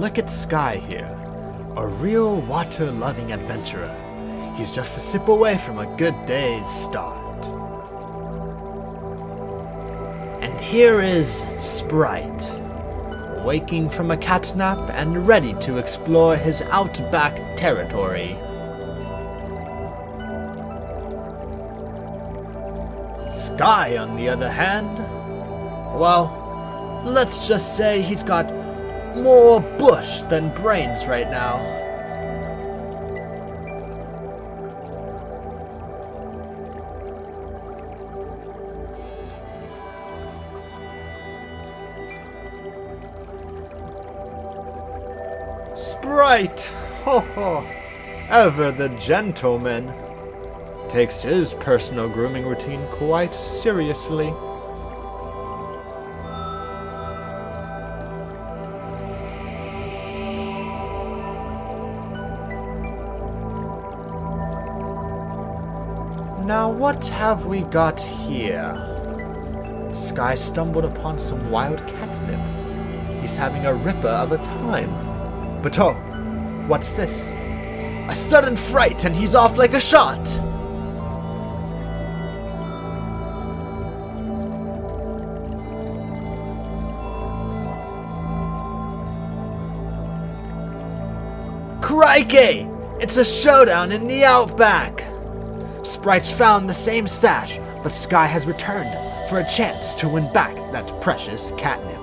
Look at Sky here, a real water-loving adventurer. He's just a sip away from a good day's start. And here is Sprite, waking from a catnap and ready to explore his outback territory. Sky, on the other hand, well, let's just say he's got more bush than brains right now. Sprite, ho ho, ever the gentleman, takes his personal grooming routine quite seriously. Now what have we got here? Sky stumbled upon some wild catnip. He's having a ripper of a time. But oh, what's this? A sudden fright and he's off like a shot! Crikey! It's a showdown in the outback! Sprite's found the same stash, but Sky has returned for a chance to win back that precious catnip.